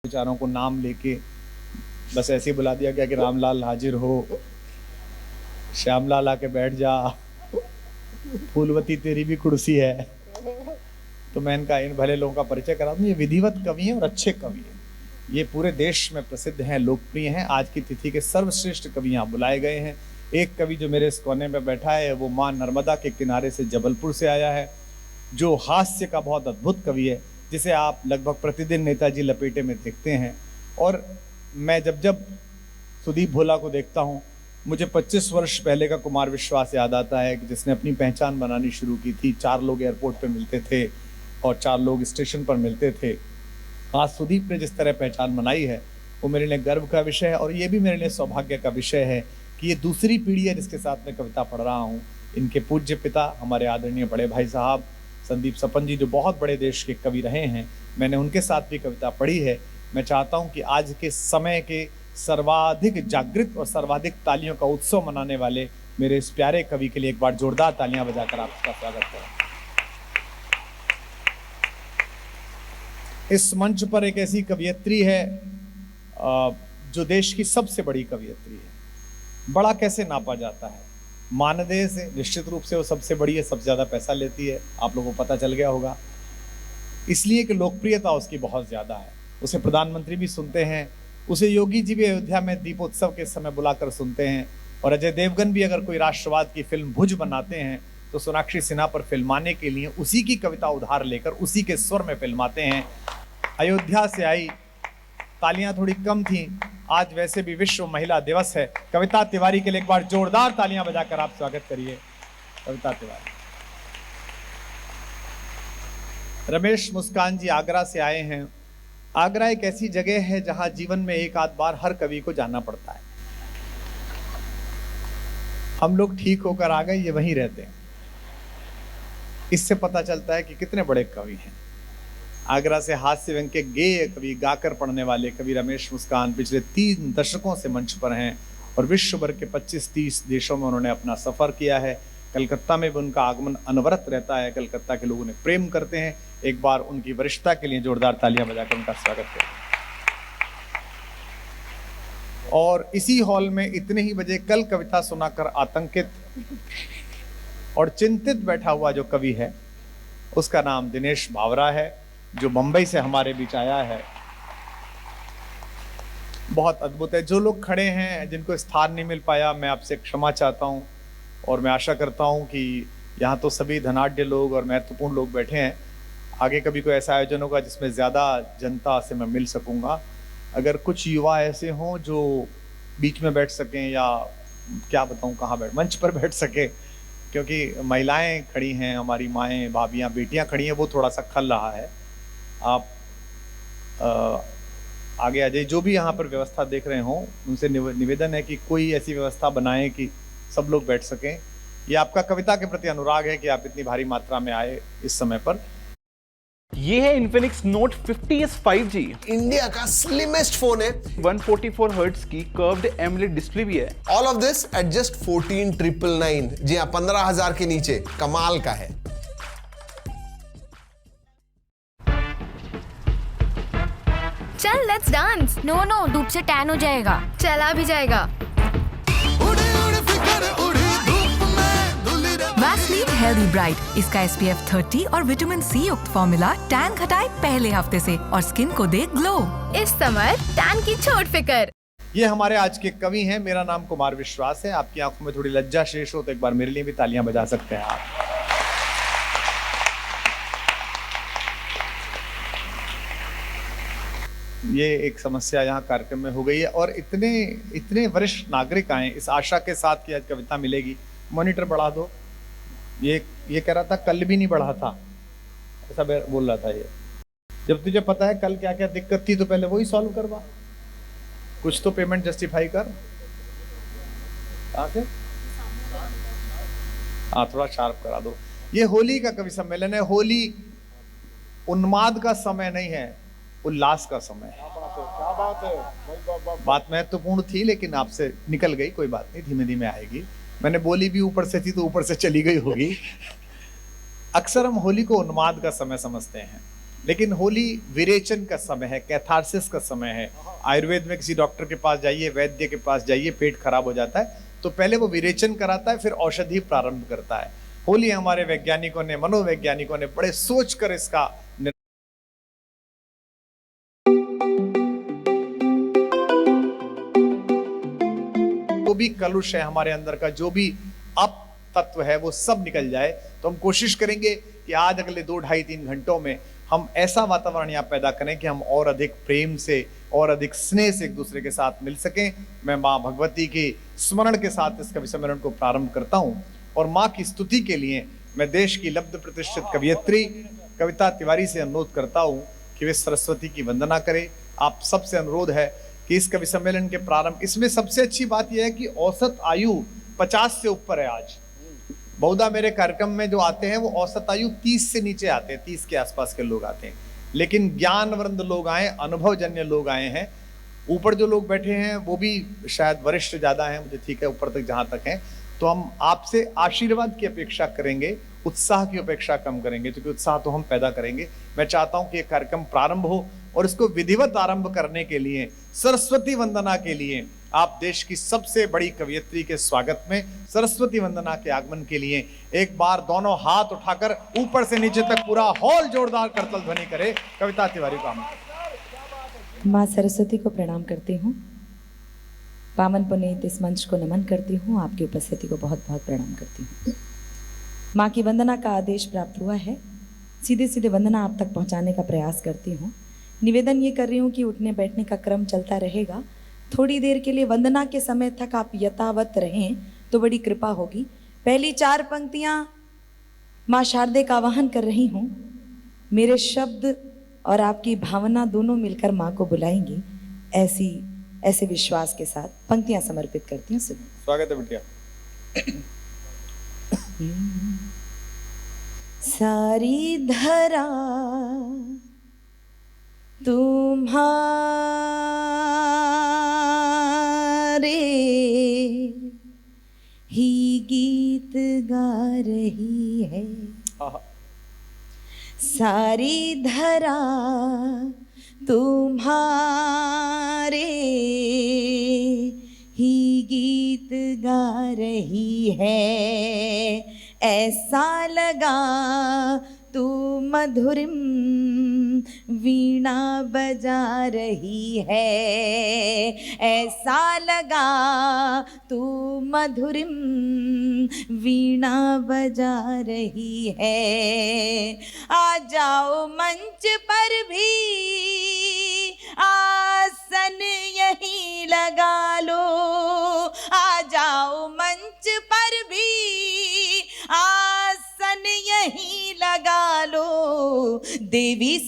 बेचारों को नाम लेके बस ऐसे ही बुला दिया गया कि रामलाल हाजिर हो, श्यामलाल आके बैठ जा, फूलवती तेरी भी कुर्सी है। तो मैं इनका इन भले लोगों का परिचय करा दूं। ये विधिवत कवि हैं और अच्छे कवि हैं, ये पूरे देश में प्रसिद्ध हैं, लोकप्रिय हैं। आज की तिथि के सर्वश्रेष्ठ कवि यहाँ बुलाए गए हैं। एक कवि जो मेरे इस कोने में बैठा है वो माँ नर्मदा के किनारे से जबलपुर से आया है, जो हास्य का बहुत अद्भुत कवि है, जिसे आप लगभग प्रतिदिन नेताजी लपेटे में देखते हैं। और मैं जब जब सुदीप भोला को देखता हूँ, मुझे 25 वर्ष पहले का कुमार विश्वास याद आता है कि जिसने अपनी पहचान बनानी शुरू की थी। 4 लोग एयरपोर्ट पे मिलते थे और 4 लोग स्टेशन पर मिलते थे। आज सुदीप ने जिस तरह पहचान बनाई है वो मेरे लिए गर्व का विषय है, और ये भी मेरे लिए सौभाग्य का विषय है कि ये दूसरी पीढ़ी है जिसके साथ मैं कविता पढ़ रहा हूँ। इनके पूज्य पिता हमारे आदरणीय बड़े भाई साहब संदीप सपन जी, जो बहुत बड़े देश के कवि रहे हैं, मैंने उनके साथ भी कविता पढ़ी है। मैं चाहता हूँ कि आज के समय के सर्वाधिक जागृत और सर्वाधिक तालियों का उत्सव मनाने वाले मेरे इस प्यारे कवि के लिए एक बार जोरदार तालियां बजाकर आपका स्वागत करें। इस मंच पर एक ऐसी कवियत्री है जो देश की सबसे बड़ी कवियत्री है। बड़ा कैसे नापा जाता है? मानदेय से निश्चित रूप से वो सबसे बड़ी है, सबसे ज्यादा पैसा लेती है, आप लोगों को पता चल गया होगा। इसलिए कि लोकप्रियता उसकी बहुत ज्यादा है, उसे प्रधानमंत्री भी सुनते हैं, उसे योगी जी भी अयोध्या में दीपोत्सव के समय बुलाकर सुनते हैं, और अजय देवगन भी अगर कोई राष्ट्रवाद की फिल्म भुज बनाते हैं तो सोनाक्षी सिन्हा पर फिल्माने के लिए उसी की कविता उधार लेकर उसी के स्वर में फिल्माते हैं। अयोध्या से आई, तालियां थोड़ी कम थी, आज वैसे भी विश्व महिला दिवस है। कविता तिवारी के लिए एक बार जोरदार तालियां बजाकर आप स्वागत करिए। कविता तिवारी। रमेश मुस्कान जी आगरा से आए हैं। आगरा एक ऐसी जगह है जहां जीवन में एक आध बार हर कवि को जाना पड़ता है। हम लोग ठीक होकर आ गए, ये वहीं रहते हैं। इससे पता चलता है कि कितने बड़े कवि हैं। आगरा से हास्य व्यंग के गेय कवि, गाकर पढ़ने वाले कवि रमेश मुस्कान पिछले 3 दशकों से मंच पर हैं और विश्व भर के 25-30 देशों में उन्होंने अपना सफर किया है। कलकत्ता में भी उनका आगमन अनवरत रहता है। कलकत्ता के लोग उन्हें प्रेम करते हैं। एक बार उनकी वरिष्ठता के लिए जोरदार तालियां बजाकर उनका स्वागत करें। और इसी हॉल में इतने ही बजे कल कविता सुनाकर आतंकित और चिंतित बैठा हुआ जो कवि है, उसका नाम दिनेश भावरा है, जो मुंबई से हमारे बीच आया है। बहुत अद्भुत है। जो लोग खड़े हैं, जिनको स्थान नहीं मिल पाया, मैं आपसे क्षमा चाहता हूं, और मैं आशा करता हूं कि यहाँ तो सभी धनाढ्य लोग और महत्वपूर्ण लोग बैठे हैं। आगे कभी कोई ऐसा आयोजन होगा जिसमें ज़्यादा जनता से मैं मिल सकूंगा। अगर कुछ युवा ऐसे हों जो बीच में बैठ सकें, या क्या बताऊं कहाँ मंच पर बैठ सके, क्योंकि महिलाएं खड़ी हैं, हमारी माएँ, भाभियाँ, बेटियाँ खड़ी हैं, वो थोड़ा सा खल रहा है। आप आगे आ जाइए। जो भी यहाँ पर व्यवस्था देख रहे हों, उनसे निवेदन है कि कोई ऐसी व्यवस्था बनाएं कि सब लोग बैठ सकें। ये आपका कविता के प्रति अनुराग है कि आप इतनी भारी मात्रा में आए इस समय पर। ये है Infinix Note 50s 5G। India का स्लिमेस्ट फोन है। 144 हर्ट्ज की कर्व्ड एमोलेड डिस्प्ले भी है। All of this eight just 14,999। जी हाँ, 15,000 के नीचे। कमाल का है। चल लेट्स डांस। नो नो, धूप से टैन हो जाएगा। चला भी जाएगा। वैसलीन हेल्दी ब्राइट, इसका SPF 30 और विटामिन C युक्त फॉर्मूला टैन घटाए पहले हफ्ते से और स्किन को दे ग्लो। इस समय टैन की छोड़ फिकर। ये हमारे आज के कवि हैं। मेरा नाम कुमार विश्वास है। आपकी आंखों में थोड़ी लज्जा शेष हो तो एक बार मेरे लिए भी तालियां बजा सकते हैं आप। ये एक समस्या यहाँ कार्यक्रम में हो गई है, और इतने वरिष्ठ नागरिक आए इस आशा के साथ कि आज कविता मिलेगी। मॉनिटर बढ़ा दो। ये कह रहा था कल भी नहीं बढ़ा था, ऐसा बोल रहा था। ये जब तुझे पता है कल क्या क्या दिक्कत थी तो पहले वही सॉल्व करवा, कुछ तो पेमेंट जस्टिफाई कर। कहाँ से? हाँ, थोड़ा शार्प करा दो। ये होली का कवि सम्मेलन है। होली उन्माद का समय नहीं है, उल्लास का समय है। क्या बात है। बात महत्वपूर्ण थी लेकिन आपसे निकल गई, कोई बात नहीं, धीमे धीमे आएगी। मैंने बोली भी ऊपर से थी तो ऊपर से चली गई होगी। अक्सर हम होली को उन्माद का समय समझते हैं, लेकिन होली विरेचन का समय है, कैथारसिस का समय है। आयुर्वेद में किसी डॉक्टर के पास जाइए, वैद्य के पास जाइए, पेट खराब हो जाता है तो पहले वो विरेचन कराता है, फिर औषधि प्रारंभ करता है। होली हमारे वैज्ञानिकों ने, मनोवैज्ञानिकों ने बड़े सोच कर इसका जो भी कलुष है हमारे अंदर का, जो भी अप तत्व है वो सब निकल जाए। तो हम कोशिश करेंगे कि आज अगले 2, 2.5, 3 घंटों में हम ऐसा वातावरण यहाँ पैदा करें कि हम और अधिक प्रेम से और अधिक स्नेह से एक दूसरे के साथ मिल सकें। मैं माँ भगवती के स्मरण के साथ इस कवि सम्मेलन को प्रारंभ करता हूँ और माँ की स्तुति के लिए मैं देश की लब्ध प्रतिष्ठित कवियत्री कविता तिवारी से अनुरोध करता हूँ कि वे सरस्वती की वंदना करें। आप सबसे अनुरोध है कि इस कवि सम्मेलन के प्रारंभ, इसमें सबसे अच्छी बात यह है कि औसत आयु 50 से ऊपर है। आज बहुधा मेरे कार्यक्रम में जो आते हैं वो औसत आयु 30 से नीचे आते हैं, 30 के आसपास के लोग आते हैं, लेकिन ज्ञानवृंद लोग आए, अनुभवजन्य लोग आए हैं। ऊपर जो लोग बैठे हैं वो भी शायद वरिष्ठ ज्यादा हैं, मुझे ठीक है ऊपर तक जहां तक हैं। तो हम आपसे आशीर्वाद की अपेक्षा करेंगे, उत्साह की अपेक्षा कम करेंगे, क्योंकि उत्साह तो हम पैदा करेंगे। मैं चाहता हूं कि ये कार्यक्रम प्रारंभ हो और इसको विधिवत आरंभ करने के लिए, सरस्वती वंदना के लिए, आप देश की सबसे बड़ी कवियत्री के स्वागत में सरस्वती वंदना के आगमन के लिए एक बार दोनों हाथ उठाकर ऊपर से नीचे तक पूरा हॉल जोरदार करतल ध्वनि करे। कविता तिवारी का माँ सरस्वती को प्रणाम करती हूँ, पावन पुनीत इस मंच को नमन करती हूँ, आपकी उपस्थिति को बहुत बहुत प्रणाम करती हूँ। माँ की वंदना का आदेश प्राप्त हुआ है, सीधे सीधे वंदना आप तक पहुँचाने का प्रयास करती हूँ। निवेदन ये कर रही हूँ कि उठने बैठने का क्रम चलता रहेगा, थोड़ी देर के लिए वंदना के समय तक आप यथावत रहें तो बड़ी कृपा होगी। पहली 4 पंक्तियाँ माँ शारदे का आवाहन कर रही हूँ, मेरे शब्द और आपकी भावना दोनों मिलकर माँ को बुलाएंगी, ऐसे विश्वास के साथ पंक्तियाँ समर्पित करती हूँ। सुनिए। स्वागत है बिटिया। सारी धरा तुम्हारे ही गीत गा रही है, सारी धरा तुम्हारे ही गीत गा रही है, ऐसा लगा तू मधुरिम वीणा बजा रही है, ऐसा लगा तू मधुरिम वीणा बजा रही है। आ जाओ मंच पर भी आसन यहीं लगा लो, आ जाओ मंच पर भी आसन यहीं लगा लो, देवी